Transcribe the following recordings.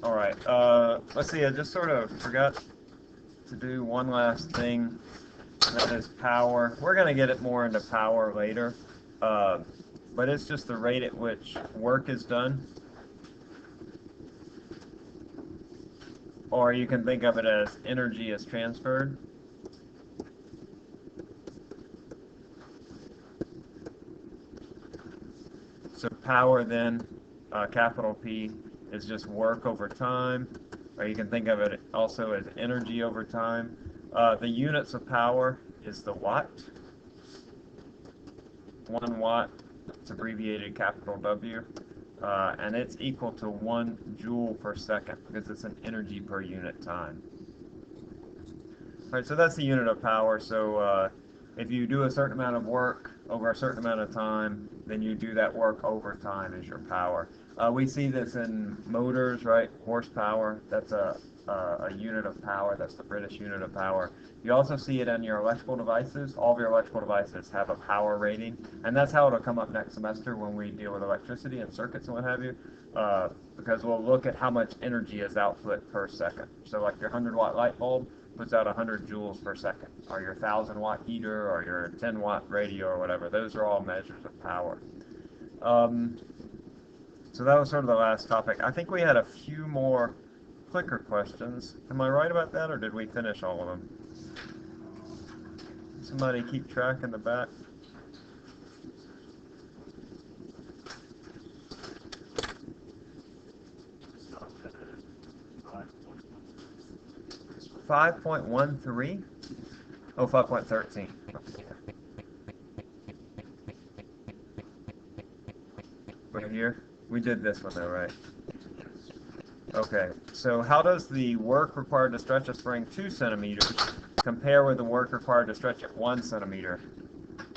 All right. Let's see. I just sort of forgot to do one last thing. That is power. We're going to get it more into power later. Uh, but it's just the rate at which work is done. Or you can think of it as energy is transferred. So power then, capital P, is just work over time. Or you can think of it also as energy over time. The units of power is the watt. 1 watt, it's abbreviated capital W. And it's equal to 1 joule per second because it's an energy per unit time. All right, so that's the unit of power. So if you do a certain amount of work over a certain amount of time, then you do that work over time as your power. We see this in motors, right? Horsepower, that's a unit of power. That's the British unit of power. You also see it in your electrical devices. All of your electrical devices have a power rating, and that's how it'll come up next semester when we deal with electricity and circuits and what have you, because we'll look at how much energy is output per second. So like your 100-watt light bulb puts out 100 joules per second, or your 1,000-watt heater, or your 10-watt radio, or whatever. Those are all measures of power. So that was sort of the last topic. I think we had a few more clicker questions. Am I right about that, or did we finish all of them? Somebody keep track in the back. .13? Oh, 5.13. Right here? We did this one though, right? Okay, so how does the work required to stretch a spring 2 centimeters compare with the work required to stretch it 1 centimeter?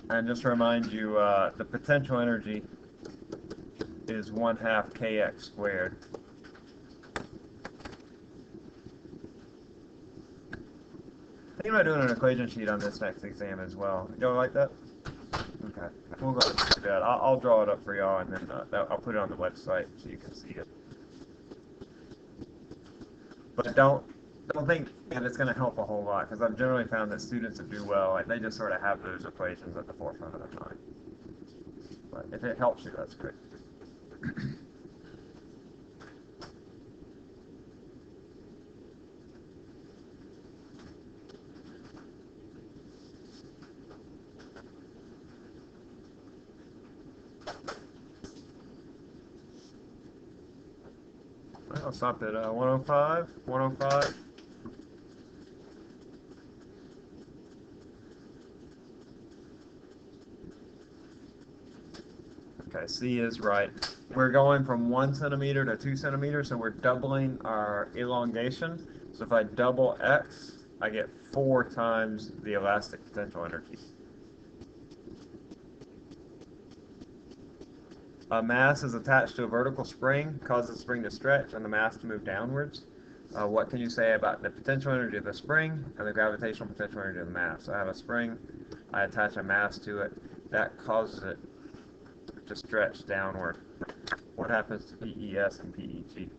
And just to remind you, the potential energy is 1/2 kx squared. Think about doing an equation sheet on this next exam as well. Y'all like that? Okay, we'll go ahead and do that. I'll draw it up for y'all, and then I'll put it on the website so you can see it. But don't think that it's going to help a whole lot, because I've generally found that students that do well, like, they just sort of have those equations at the forefront of their mind. But if it helps you, that's great. I'll stop at 105. 105. Okay, C is right. We're going from 1 centimeter to 2 centimeters, so we're doubling our elongation. So if I double x, I get 4 times the elastic potential energy. A mass is attached to a vertical spring, causes the spring to stretch and the mass to move downwards. What can you say about the potential energy of the spring and the gravitational potential energy of the mass? So I have a spring, I attach a mass to it, that causes it to stretch downward. What happens to PES and PEG?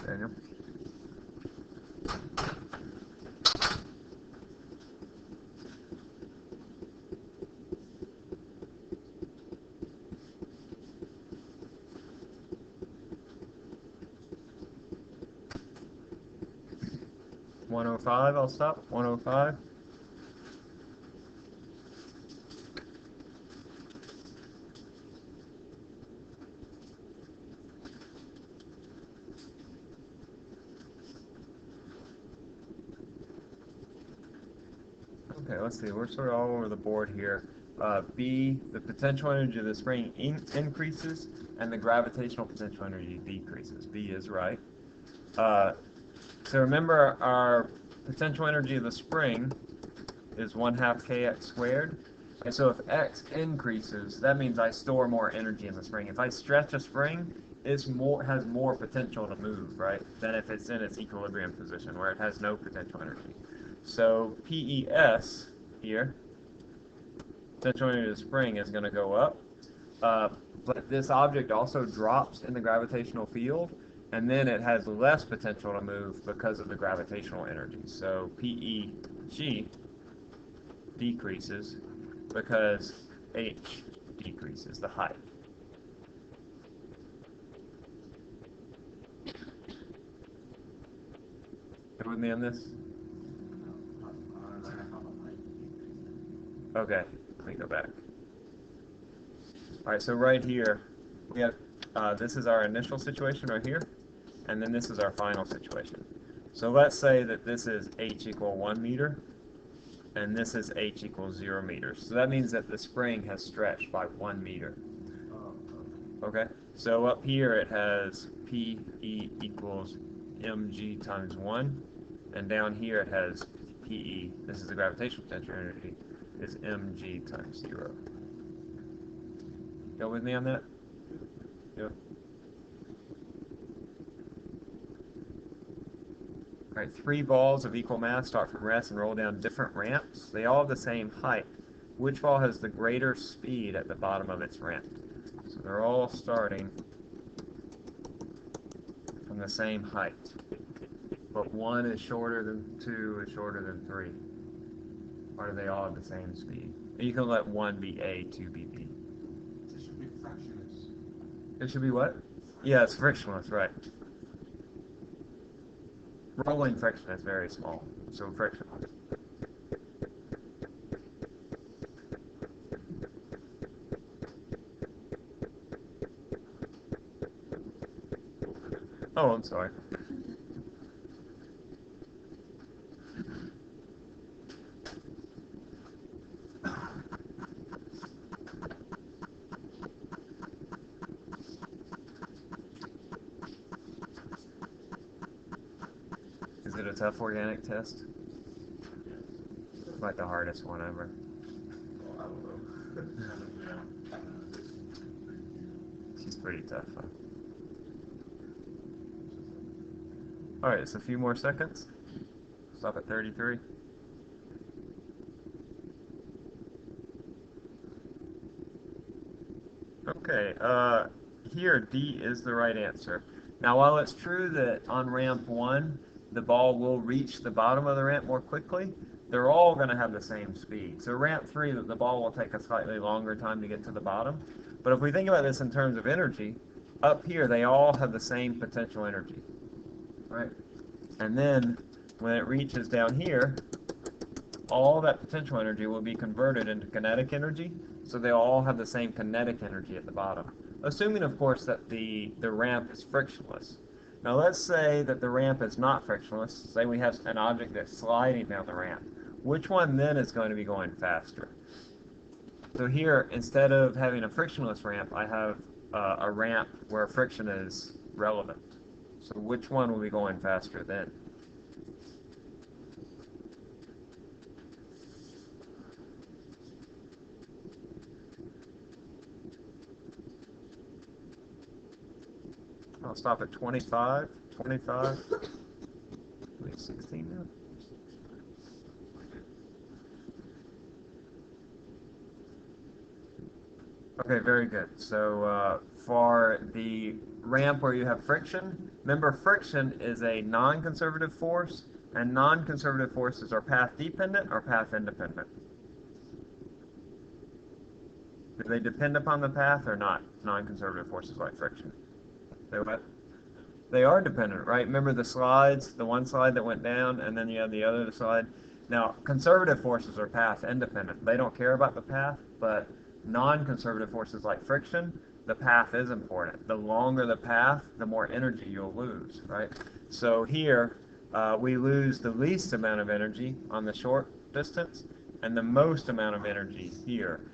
Daniel? .105, I'll stop. 105. Okay, let's see. We're sort of all over the board here. B, the potential energy of the spring increases, and the gravitational potential energy decreases. B is right. So remember, our potential energy of the spring is 1/2 kx squared. And so if X increases, that means I store more energy in the spring. If I stretch a spring, has more potential to move, right, than if it's in its equilibrium position where it has no potential energy. So PES here, potential energy of the spring, is going to go up. But this object also drops in the gravitational field, and then it has less potential to move because of the gravitational energy. So PEG decreases because H decreases, the height. You with me on this? Okay, let me go back. All right, so right here, we have, this is our initial situation right here, and then this is our final situation. So let's say that this is H equal 1 meter, and this is H equals 0 meters. So that means that the spring has stretched by 1 meter. Okay, so up here it has PE equals mg times 1, and down here it has PE, this is the gravitational potential energy, is mg times 0. Go with me on that? Yep. All right, 3 balls of equal mass start from rest and roll down different ramps. They all have the same height. Which ball has the greater speed at the bottom of its ramp? So they're all starting from the same height. But 1 is shorter than 2 is shorter than 3. Or do they all have the same speed? You can let 1 be A, 2 be B. It should be fractionless. It should be what? Yeah, it's frictionless, right. Rolling friction is very small, so frictionless. Oh, I'm sorry. Is it a tough organic test? Like the hardest one ever. Well, I don't know. She's pretty tough, huh? Alright, it's a few more seconds. Stop at 33. Okay, here D is the right answer. Now, while it's true that on ramp 1, the ball will reach the bottom of the ramp more quickly, they're all going to have the same speed. So ramp 3, the ball will take a slightly longer time to get to the bottom. But if we think about this in terms of energy, up here they all have the same potential energy, right? And then when it reaches down here, all that potential energy will be converted into kinetic energy, so they all have the same kinetic energy at the bottom. Assuming, of course, that the ramp is frictionless. Now let's say that the ramp is not frictionless. Say we have an object that's sliding down the ramp. Which one then is going to be going faster? So here, instead of having a frictionless ramp, I have a ramp where friction is relevant. So which one will be going faster then? I'll stop at 25, 25, 16 now. Okay, very good. So for the ramp where you have friction, remember friction is a non-conservative force, and non-conservative forces are path dependent or path independent. Do they depend upon the path or not? Non-conservative forces like friction. They what? They are dependent, right? Remember the slides, the one slide that went down, and then you have the other slide. Now, conservative forces are path independent. They don't care about the path, but non-conservative forces like friction, the path is important. The longer the path, the more energy you'll lose, right? So here, we lose the least amount of energy on the short distance, and the most amount of energy here.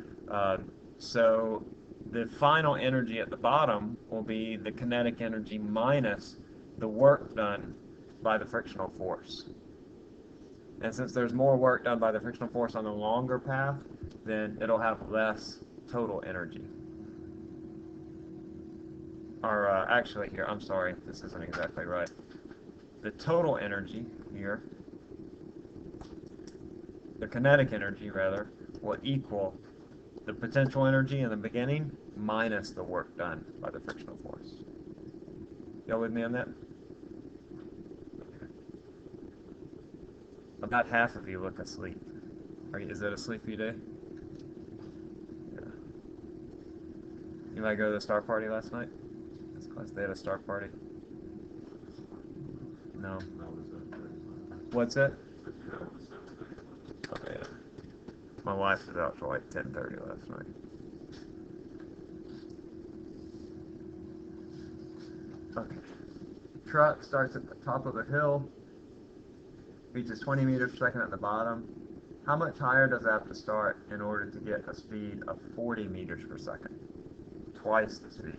So the final energy at the bottom will be the kinetic energy minus the work done by the frictional force. And since there's more work done by the frictional force on the longer path, then it'll have less total energy. Or actually here, I'm sorry, this isn't exactly right. The total energy here, the kinetic energy rather, will equal the potential energy in the beginning minus the work done by the frictional force. Y'all with me on that? About half of you look asleep. Is it a sleepy day? Yeah. You might go to the star party last night? This class, they had a star party. No. What's it? Oh, yeah. My wife was out till like 10:30 last night. Okay. Truck starts at the top of the hill, reaches 20 meters per second at the bottom. How much higher does it have to start in order to get a speed of 40 meters per second? Twice the speed.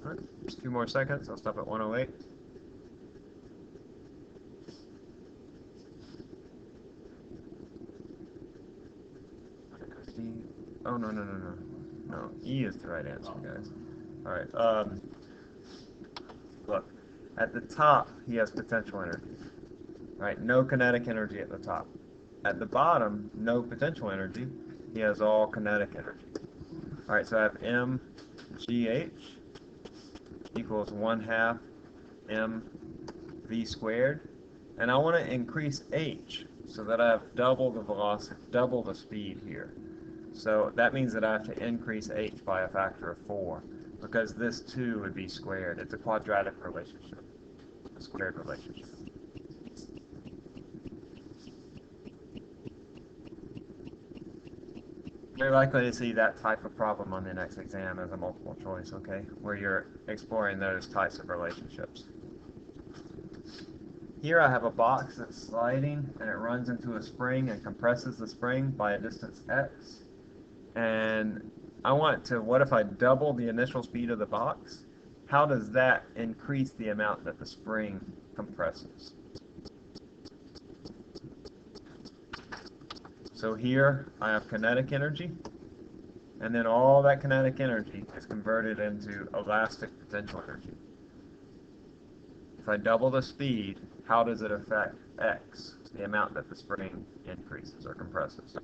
All right, just a few more seconds. I'll stop at 108. Oh, no, no, no, no. No, E is the right answer, guys. All right, look. At the top, he has potential energy. Right, no kinetic energy at the top. At the bottom, no potential energy. He has all kinetic energy. All right, so I have mgh equals 1/2 mv squared. And I want to increase h so that I have double the velocity, double the speed here. So that means that I have to increase h by a factor of 4, because this 2 would be squared. It's a quadratic relationship, a squared relationship. You're likely to see that type of problem on the next exam as a multiple choice, okay, where you're exploring those types of relationships. Here I have a box that's sliding, and it runs into a spring and compresses the spring by a distance x. And I want to, what if I double the initial speed of the box? How does that increase the amount that the spring compresses? So here I have kinetic energy, and then all that kinetic energy is converted into elastic potential energy. If I double the speed, how does it affect x, the amount that the spring increases or compresses?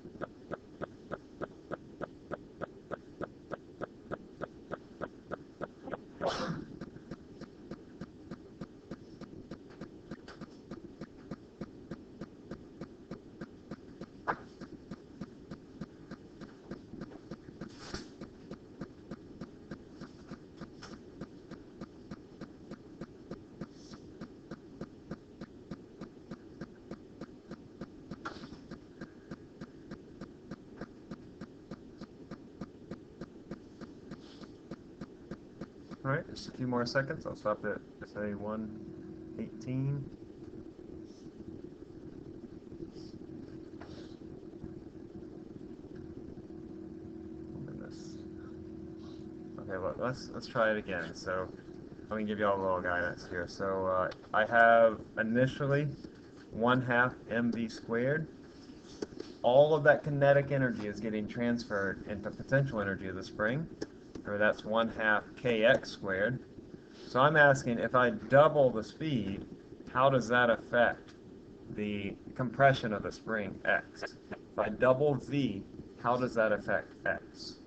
All right, just a few more seconds. I'll stop at, say, 118. Okay, look, let's try it again. So let me give you all a little guidance here. So I have initially 1/2 mv squared. All of that kinetic energy is getting transferred into potential energy of the spring, or that's 1/2 kx squared. So I'm asking, if I double the speed, how does that affect the compression of the spring x? If I double v, how does that affect x?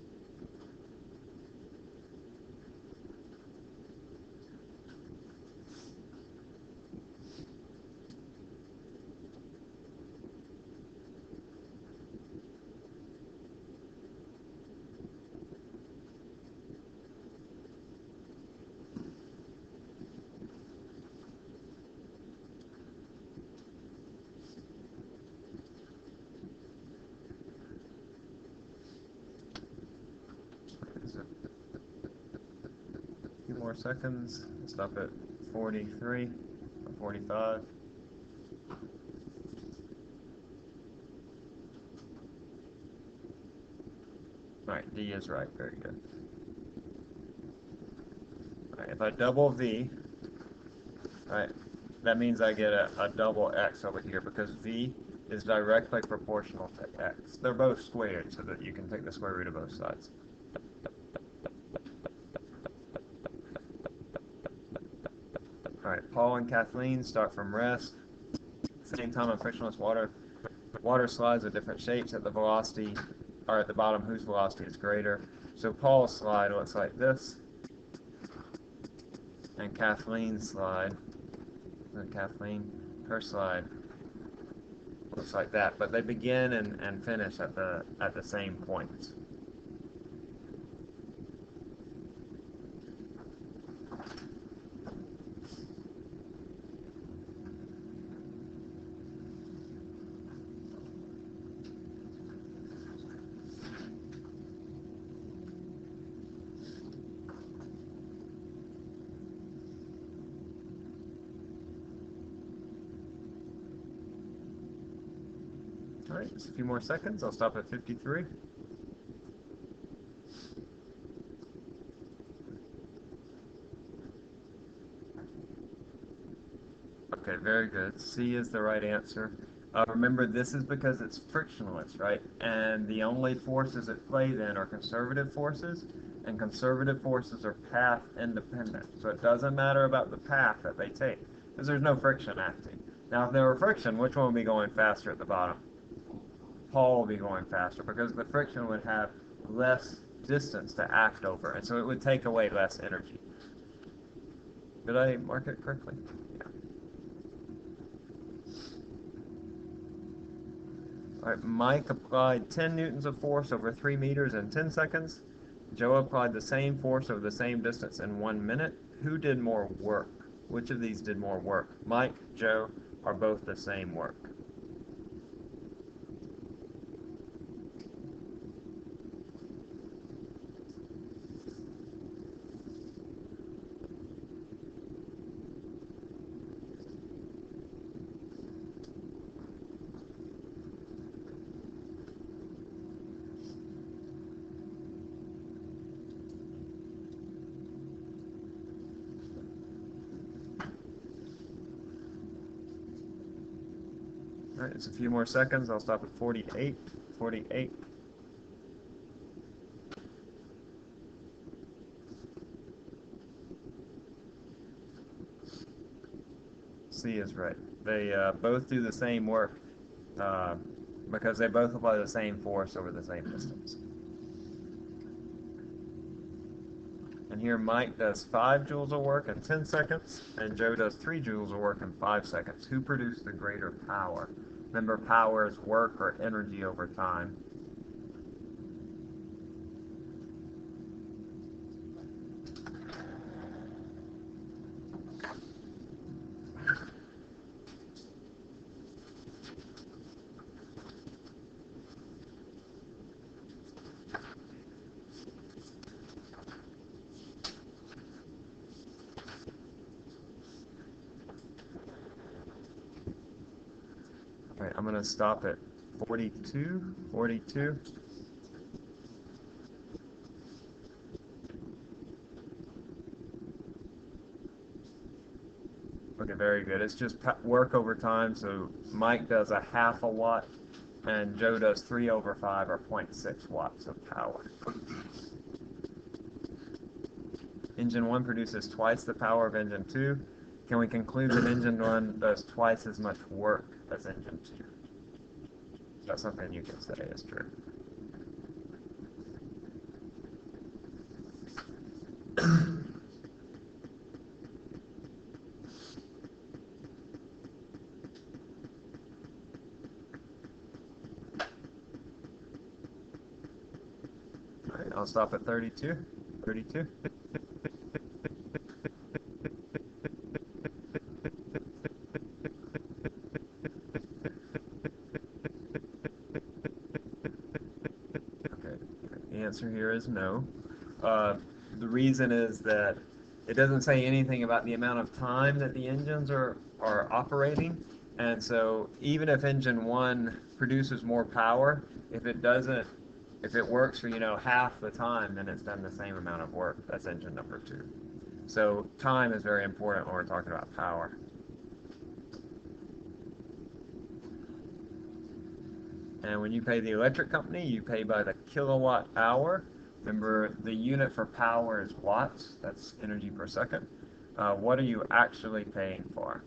more seconds. Stop at 43 or 45. Alright, D is right. Very good. Alright, if I double V, right, that means I get a double X over here because V is directly proportional to X. They're both squared so that you can take the square root of both sides. Alright, Paul and Kathleen start from rest. Same time on frictionless water. Water slides of different shapes at the velocity, or at the bottom whose velocity is greater. So Paul's slide looks like this, and Kathleen's slide, her slide looks like that. But they begin and finish at the same points. Alright, just a few more seconds. I'll stop at 53. Okay, very good. C is the right answer. Remember, this is because it's frictionless, right? And the only forces at play then are conservative forces, and conservative forces are path independent. So it doesn't matter about the path that they take, because there's no friction acting. Now, if there were friction, which one would be going faster at the bottom? Paul will be going faster, because the friction would have less distance to act over, and so it would take away less energy. Did I mark it correctly? Yeah. All right, Mike applied 10 newtons of force over 3 meters in 10 seconds. Joe applied the same force over the same distance in 1 minute. Who did more work? Which of these did more work? Mike, Joe, are both the same work. All right, it's a few more seconds. I'll stop at 48. 48. C is right. They both do the same work because they both apply the same force over the same distance. And here Mike does 5 joules of work in 10 seconds, and Joe does 3 joules of work in 5 seconds. Who produced the greater power? Remember, power is work or energy over time. All right, I'm going to stop at 42. 42. Okay, very good. It's just work over time, so Mike does a half a watt, and Joe does 3 over 5, or 0.6 watts of power. Engine 1 produces twice the power of engine 2. Can we conclude that engine 1 does twice as much work as engine 2? That's something you can say is true. All right, I'll stop at 32. 32. Okay, the answer here is no. The reason is that it doesn't say anything about the amount of time that the engines are operating. And so even if engine 1 produces more power, if it works for, half the time, then it's done the same amount of work. That's engine number 2. So time is very important when we're talking about power. And when you pay the electric company, you pay by the kilowatt hour. Remember, the unit for power is watts. That's energy per second. What are you actually paying for?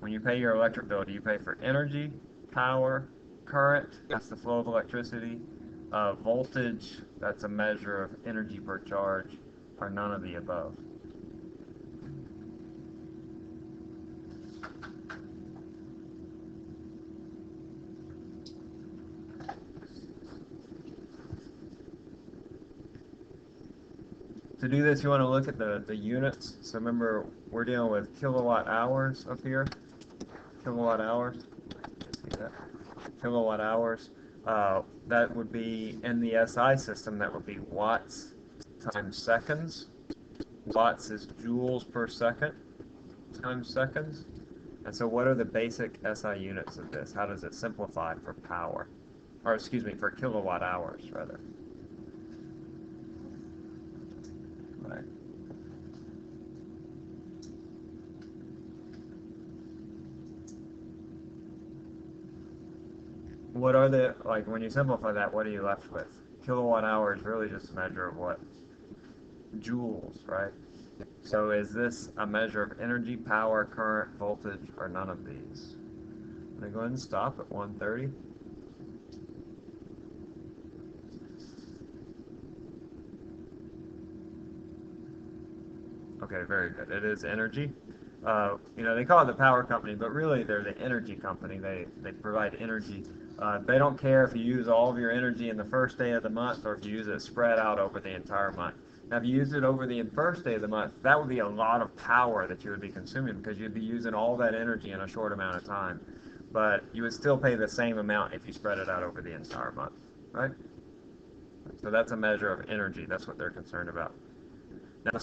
When you pay your electric bill, do you pay for energy, power, current? That's the flow of electricity. Voltage, that's a measure of energy per charge, or none of the above. To do this, you want to look at the units. So remember, we're dealing with kilowatt hours up here. Kilowatt hours. See that? Kilowatt hours. That would be in the SI system, that would be watts times seconds. Watts is joules per second times seconds. And so what are the basic SI units of this? How does it simplify for power? Or excuse me, for kilowatt hours, rather. Right. What are the, like, when you simplify that, what are you left with? Kilowatt hour is really just a measure of what? Joules, right? So is this a measure of energy, power, current, voltage, or none of these? I'm going to go ahead and stop at 1:30. Okay, very good. It is energy. They call it the power company, but really they're the energy company. They provide energy. They don't care if you use all of your energy in the first day of the month or if you use it spread out over the entire month. Now, if you use it over the first day of the month, that would be a lot of power that you would be consuming because you'd be using all that energy in a short amount of time. But you would still pay the same amount if you spread it out over the entire month, right? So that's a measure of energy. That's what they're concerned about. Now,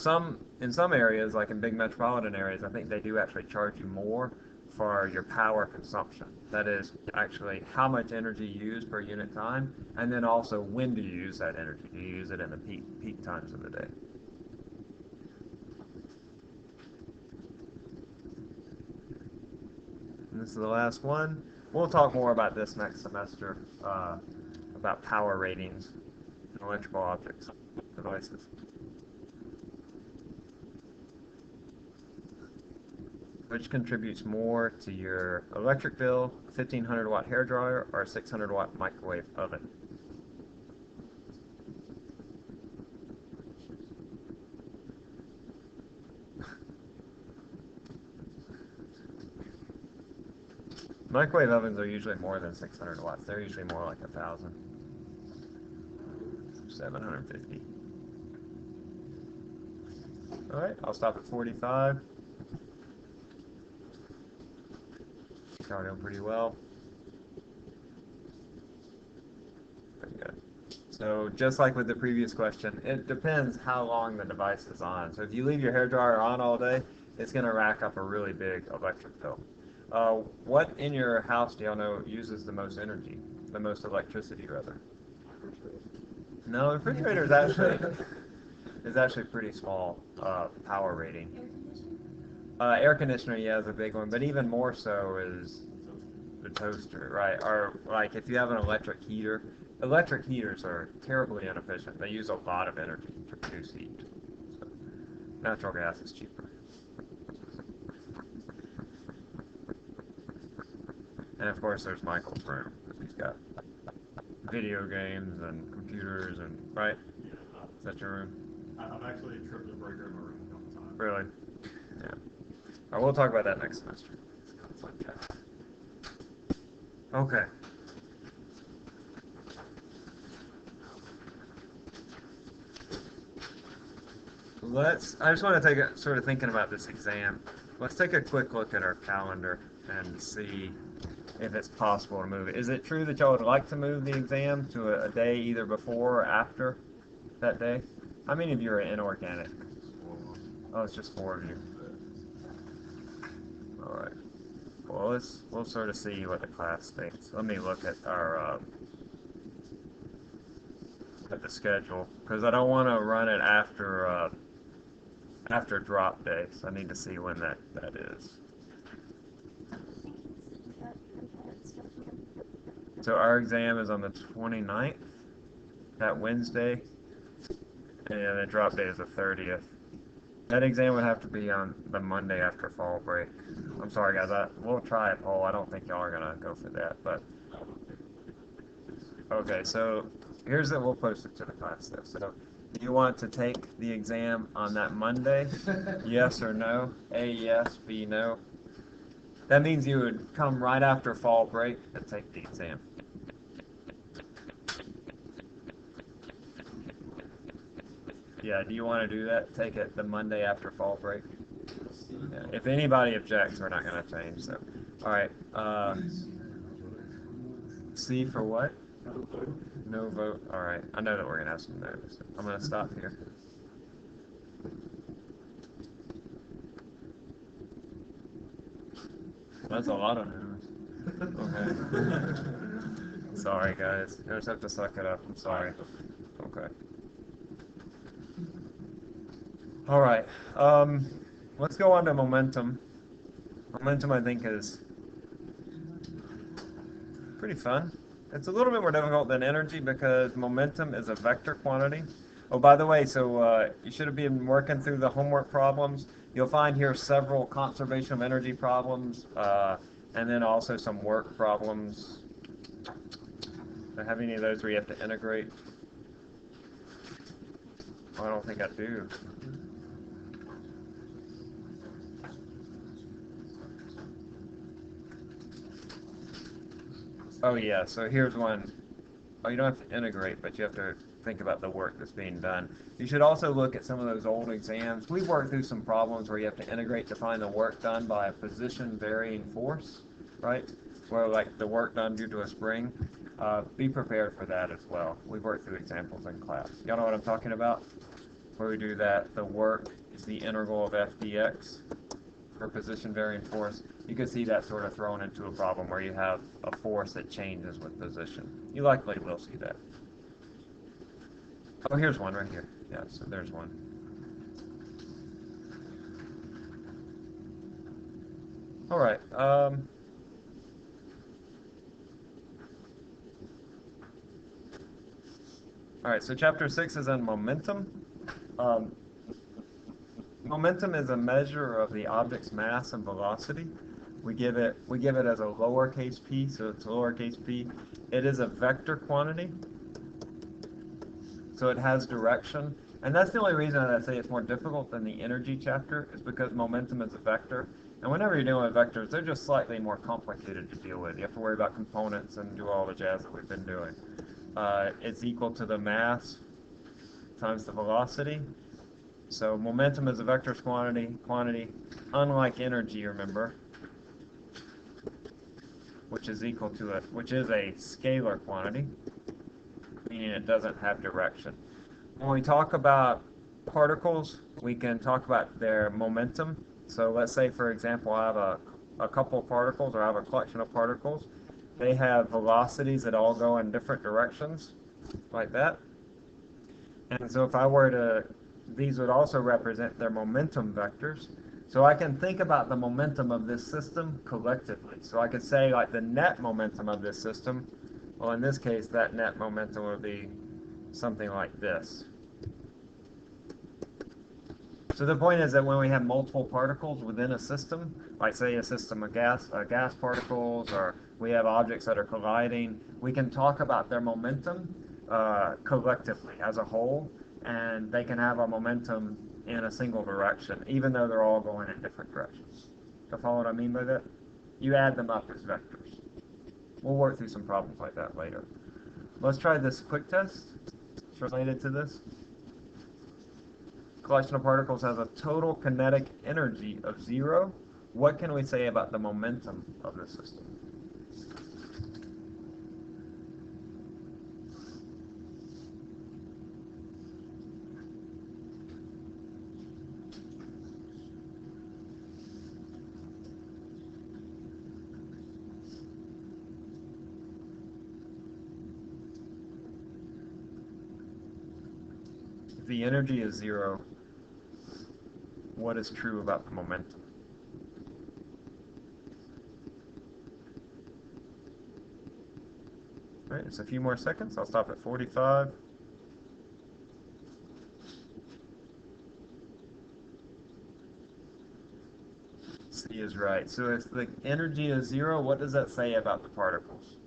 in some areas, like in big metropolitan areas, I think they do actually charge you more for your power consumption. That is actually how much energy you use per unit time, and then also when do you use that energy? Do you use it in the peak times of the day? And this is the last one. We'll talk more about this next semester, about power ratings in electrical objects, devices. Which contributes more to your electric bill, a 1500 watt hair dryer or a 600 watt microwave oven? Microwave ovens are usually more than 600 watts. They're usually more like 1,000. 750. All right, I'll stop at 45. Y'all doing pretty well. Very good. So just like with the previous question, it depends how long the device is on. So if you leave your hairdryer on all day, it's going to rack up a really big electric bill. What in your house do y'all know uses the most energy, the most electricity rather? No, the refrigerator is actually pretty small power rating. Air conditioner, yeah, is a big one, but even more so is the toaster, right? Or like if you have an electric heater, electric heaters are terribly inefficient. They use a lot of energy to produce heat. So natural gas is cheaper. And of course, there's Michael's room, because he's got video games and computers and, right? Yeah. Is that your room? I've actually tripped a breaker in my room a couple times. Really? Yeah. All right, we'll talk about that next semester. Okay. I just want to take a sort of thinking about this exam. Let's take a quick look at our calendar and see if it's possible to move it. Is it true that y'all would like to move the exam to a day either before or after that day? How many of you are inorganic? Oh, it's just 4 of you. All right. Well, we'll sort of see what the class thinks. Let me look at our at the schedule because I don't want to run it after drop day. So I need to see when that is. So our exam is on the 29th, that Wednesday, and the drop day is the 30th. That exam would have to be on the Monday after fall break. I'm sorry, guys. We'll try a poll. I don't think y'all are gonna go for that, but okay. So here's we'll post it to the class though. So do you want to take the exam on that Monday? Yes or no? A, yes. B, no. That means you would come right after fall break and take the exam. Yeah, do you want to do that? Take it the Monday after fall break? Yeah. If anybody objects, we're not going to change. So, all right. C for what? No vote. All right. I know that we're going to have some no's. So I'm going to stop here. That's a lot of no's. Okay. Sorry, guys. You just have to suck it up. I'm sorry. Okay. All right. Let's go on to momentum. Momentum, I think, is pretty fun. It's a little bit more difficult than energy because momentum is a vector quantity. Oh, by the way, so you should have been working through the homework problems. You'll find here several conservation of energy problems, and then also some work problems. Do I have any of those where you have to integrate? Oh, I don't think I do. Oh yeah, so here's one. Oh, you don't have to integrate, but you have to think about the work that's being done. You should also look at some of those old exams. We've worked through some problems where you have to integrate to find the work done by a position varying force, right? Where like the work done due to a spring. Be prepared for that as well. We've worked through examples in class. Y'all know what I'm talking about? Where we do that, the work is the integral of f dx for position varying force. You can see that sort of thrown into a problem where you have a force that changes with position. You likely will see that. Oh, here's one right here. Yeah, so there's one. All right. All right, so chapter 6 is on momentum. Momentum is a measure of the object's mass and velocity. We give it as a lowercase p, so it's lowercase p. It is a vector quantity, so it has direction. And that's the only reason that I say it's more difficult than the energy chapter, is because momentum is a vector. And whenever you're dealing with vectors, they're just slightly more complicated to deal with. You have to worry about components and do all the jazz that we've been doing. It's equal to the mass times the velocity. So momentum is a vector quantity, unlike energy, remember, which is a scalar quantity, meaning it doesn't have direction. When we talk about particles, we can talk about their momentum. So let's say, for example, I have a couple of particles, or I have a collection of particles. They have velocities that all go in different directions, like that. And so if I were to, these would also represent their momentum vectors. So I can think about the momentum of this system collectively. So I could say like the net momentum of this system, well in this case that net momentum would be something like this. So the point is that when we have multiple particles within a system, like say a system of gas particles, or we have objects that are colliding, we can talk about their momentum collectively as a whole, and they can have a momentum in a single direction, even though they're all going in different directions. Do you follow what I mean by that? You add them up as vectors. We'll work through some problems like that later. Let's try this quick test. It's related to this. Collection of particles has a total kinetic energy of 0. What can we say about the momentum of the system? if the energy is 0, what is true about the momentum? All right, it's a few more seconds. I'll stop at 45. C is right. So if the energy is 0, what does that say about the particles?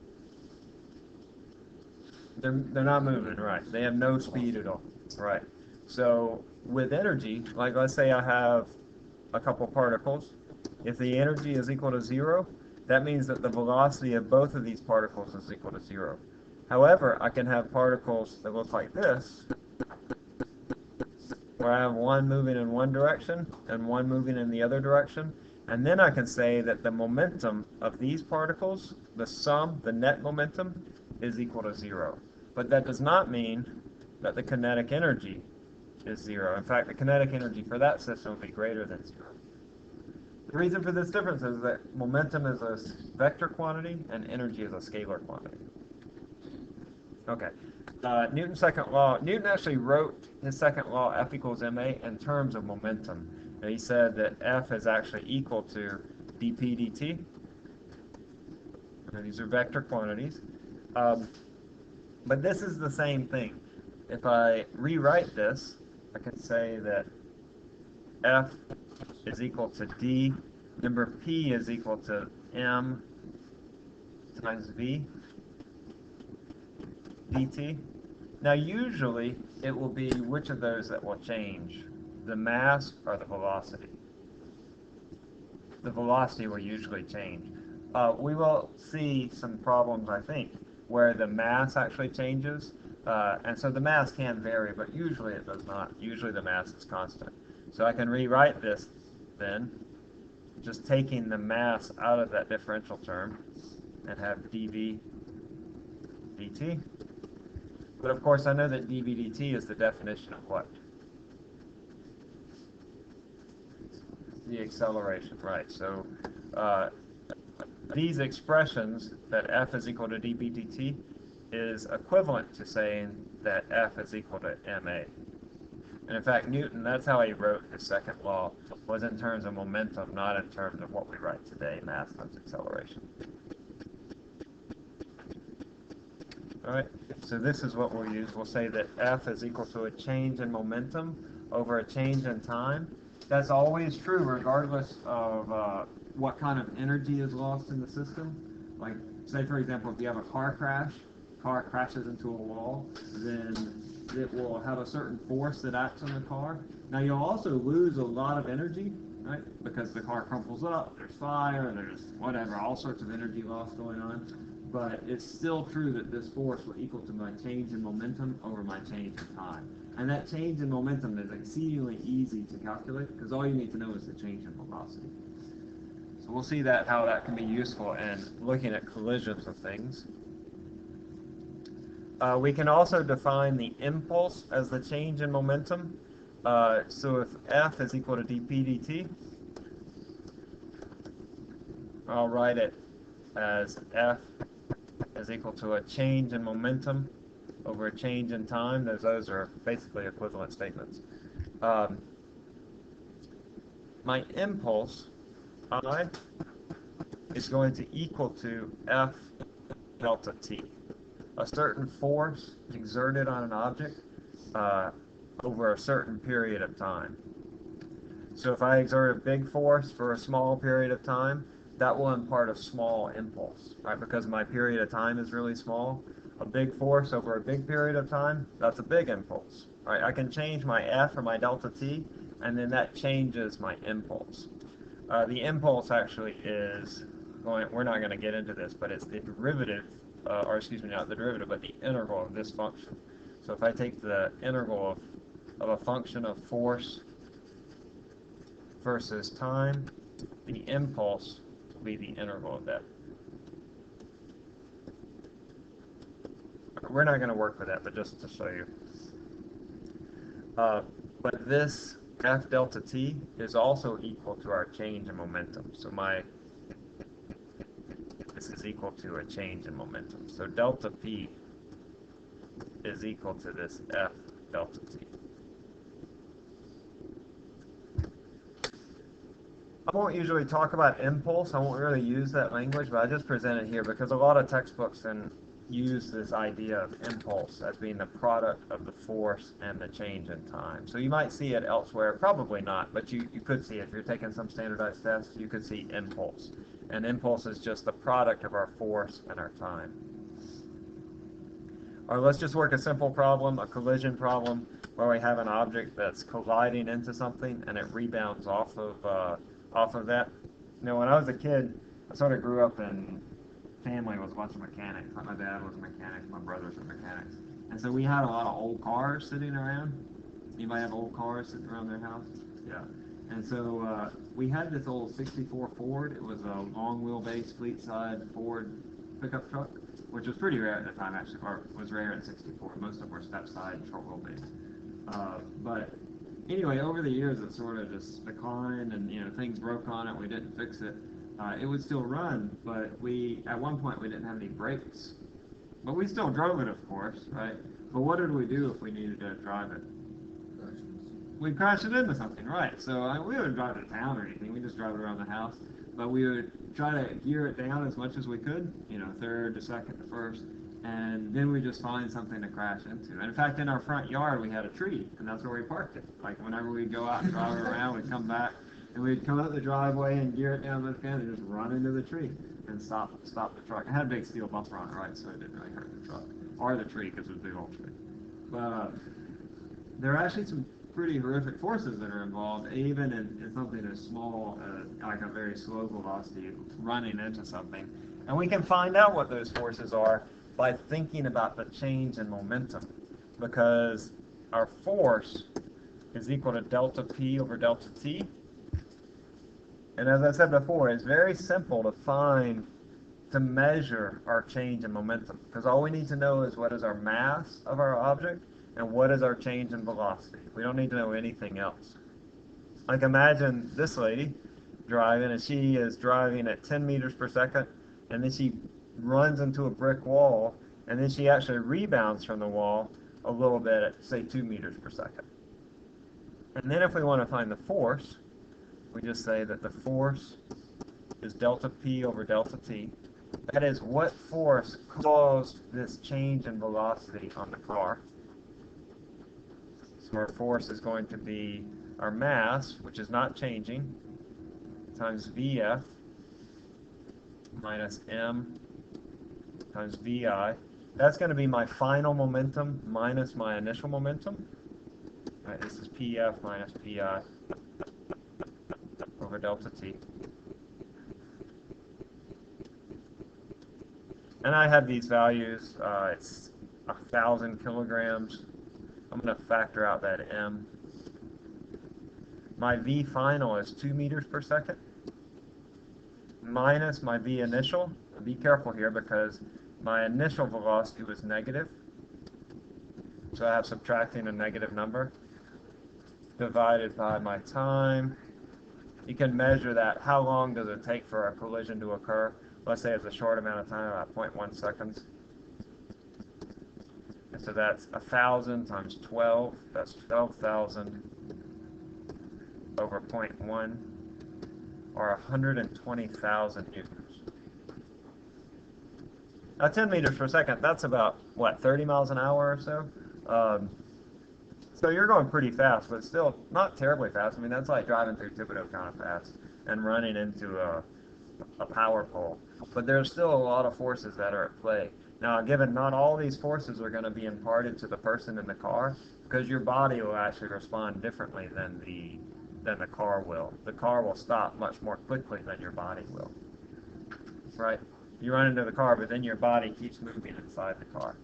They're not moving, right? They have no speed at all, right? So with energy, like let's say I have a couple particles. If the energy is equal to 0, that means that the velocity of both of these particles is equal to 0. However, I can have particles that look like this, where I have one moving in one direction and one moving in the other direction. And then I can say that the momentum of these particles, the sum, the net momentum, is equal to 0. But that does not mean that the kinetic energy is 0. In fact, the kinetic energy for that system would be greater than 0. The reason for this difference is that momentum is a vector quantity and energy is a scalar quantity. Okay. Newton's second law. Newton actually wrote his second law, F equals ma, in terms of momentum. And he said that F is actually equal to dp dt. And these are vector quantities. But this is the same thing. If I rewrite this, I can say that F is equal to D, number P is equal to M times V dt. Now usually it will be which of those that will change, the mass or the velocity. The velocity will usually change. We will see some problems, I think, where the mass actually changes, and so the mass can vary, but usually it does not. Usually the mass is constant. So I can rewrite this then, just taking the mass out of that differential term, and have dv dt. But of course I know that dv dt is the definition of what? The acceleration, right? So these expressions that F is equal to dv dt is equivalent to saying that F is equal to ma. And in fact, Newton, that's how he wrote his second law, was in terms of momentum, not in terms of what we write today, mass times acceleration. All right, so this is what we'll use. We'll say that F is equal to a change in momentum over a change in time. That's always true regardless of what kind of energy is lost in the system. Like, say for example, if you have a car crashes into a wall, then it will have a certain force that acts on the car. Now you'll also lose a lot of energy, right? Because the car crumples up, there's fire, there's whatever, all sorts of energy loss going on. But it's still true that this force will equal to my change in momentum over my change in time. And that change in momentum is exceedingly easy to calculate because all you need to know is the change in velocity. So we'll see that how that can be useful in looking at collisions of things. We can also define the impulse as the change in momentum. So if F is equal to dp dt, I'll write it as F is equal to a change in momentum over a change in time. Those are basically equivalent statements. My impulse, I, is going to equal to F delta t. A certain force exerted on an object over a certain period of time. So if I exert a big force for a small period of time, that will impart a small impulse, right? Because my period of time is really small. A big force over a big period of time, that's a big impulse, right? I can change my F or my delta t, and then that changes my impulse. The impulse actually is we're not going to get into this, but it's the derivative, or excuse me, not the derivative, but the integral of this function. So if I take the integral of a function of force versus time, the impulse will be the integral of that. We're not going to work with that, but just to show you. But this F delta t is also equal to our change in momentum. So this is equal to a change in momentum. So delta p is equal to this F delta t. I won't usually talk about impulse. I won't really use that language, but I just present it here because a lot of textbooks then use this idea of impulse as being the product of the force and the change in time. So you might see it elsewhere, probably not, but you could see it. If you're taking some standardized tests, you could see impulse. And impulse is just the product of our force and our time. Or let's just work a simple problem, a collision problem, where we have an object that's colliding into something and it rebounds off of that. You know, when I was a kid, I sort of grew up in family was a bunch of mechanics. Like my dad was a mechanic, my brothers were mechanics, and so we had a lot of old cars sitting around. Anybody have old cars sitting around their house? Yeah. And so we had this old '64 Ford. It was a long wheelbase fleet side Ford pickup truck, which was pretty rare at the time actually, or was rare in '64. Most of them were step side short wheelbase. But anyway, over the years it sort of just declined, and you know things broke on it. We didn't fix it. It would still run, but at one point we didn't have any brakes. But we still drove it, of course, right? But what did we do if we needed to drive it? We'd crash it into something, right? So we wouldn't drive it to town or anything. We just drive it around the house. But we would try to gear it down as much as we could, you know, third to second to first, and then we just find something to crash into. And in fact, in our front yard we had a tree, and that's where we parked it. Like whenever we'd go out and drive around, we'd come back. And we'd come up the driveway and gear it down with the can and just run into the tree and stop the truck. It had a big steel bumper on it, right, so it didn't really hurt the truck or the tree because it was a big old tree. But there are actually some pretty horrific forces that are involved, even in something as small as like a very slow velocity running into something. And we can find out what those forces are by thinking about the change in momentum, because our force is equal to delta P over delta T. And as I said before, it's very simple to measure our change in momentum, because all we need to know is what is our mass of our object and what is our change in velocity. We don't need to know anything else. Like imagine this lady driving, and she is driving at 10 meters per second, and then she runs into a brick wall, and then she actually rebounds from the wall a little bit at, say, 2 meters per second. And then if we want to find the force, we just say that the force is delta P over delta T. That is, what force caused this change in velocity on the car. So our force is going to be our mass, which is not changing, times VF minus M times VI. That's going to be my final momentum minus my initial momentum. Right, this is PF minus PI over delta T. And I have these values. It's 1,000 kilograms. I'm going to factor out that M. My V final is 2 meters per second minus my V initial. Be careful here because my initial velocity was negative. So I have subtracting a negative number divided by my time. You can measure that. How long does it take for a collision to occur? Let's say it's a short amount of time, about 0.1 seconds. And so that's 1,000 times 12. That's 12,000 over 0.1, or 120,000 newtons. Now 10 meters per second, that's about, what, 30 miles an hour or so? So you're going pretty fast, but still not terribly fast. I mean, that's like driving through Thibodeau kind of fast and running into a power pole. But there's still a lot of forces that are at play. Now, given not all these forces are going to be imparted to the person in the car, because your body will actually respond differently than the car will. The car will stop much more quickly than your body will. Right? You run into the car, but then your body keeps moving inside the car.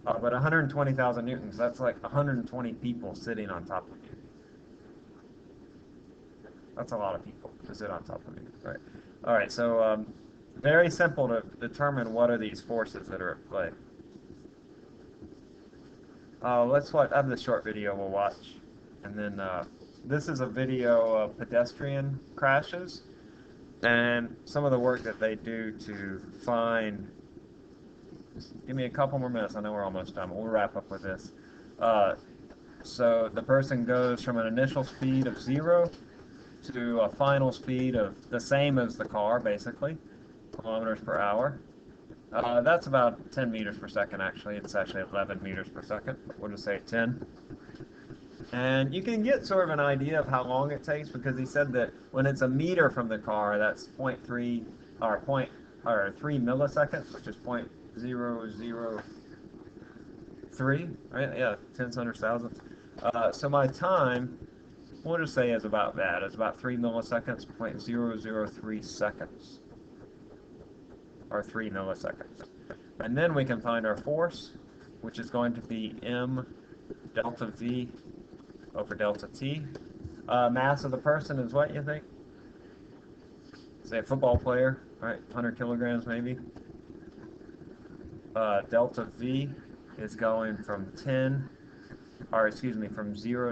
But 120,000 newtons, that's like 120 people sitting on top of you. That's a lot of people to sit on top of you, right? All right, so very simple to determine what are these forces that are at play. Let's have this short video we'll watch. And then this is a video of pedestrian crashes and some of the work that they do to find. Just give me a couple more minutes. I know we're almost done, but we'll wrap up with this. So the person goes from an initial speed of 0 to a final speed of the same as the car, basically, kilometers per hour. That's about 10 meters per second, actually. It's actually 11 meters per second. We'll just say 10. And you can get sort of an idea of how long it takes because he said that when it's a meter from the car, that's 0.3 or 3 milliseconds, which is 0.003, right? Yeah, 10^100,000. So my time, we'll just say is about that. It's about 3 milliseconds, 0.003 seconds, or 3 milliseconds. And then we can find our force, which is going to be m delta v over delta t. Mass of the person is what, you think? Say a football player, right? 100 kilograms maybe. Delta v is going from 0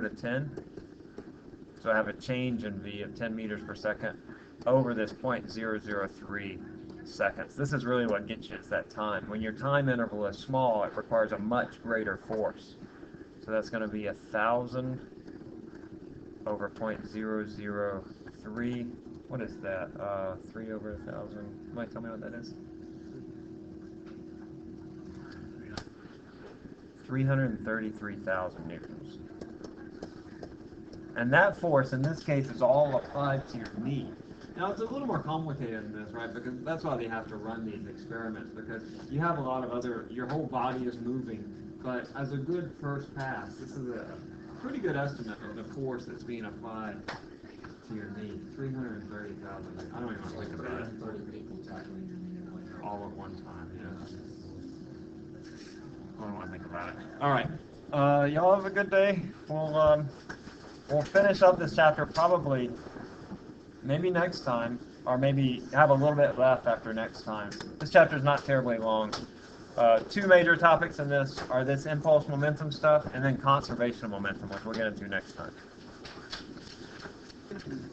to 10. So I have a change in v of 10 meters per second over this 0.003 seconds. This is really what gets you is that time. When your time interval is small, it requires a much greater force. So that's going to be 1,000 over 0.003. What is that? 3 over 1,000. Somebody tell me what that is? 333,000 newtons. And that force, in this case, is all applied to your knee. Now, it's a little more complicated than this, right? Because that's why they have to run these experiments, because you have a lot of your whole body is moving. But as a good first pass, this is a pretty good estimate of the force that's being applied to your knee. 330,000. I don't even want to think about it. 30 people tackling your knee all at one time, yeah. I don't want to think about it. All right. Y'all have a good day. We'll finish up this chapter probably maybe next time, or maybe have a little bit left after next time. This chapter is not terribly long. Two major topics in this are this impulse momentum stuff and then conservation of momentum, which we'll get into next time.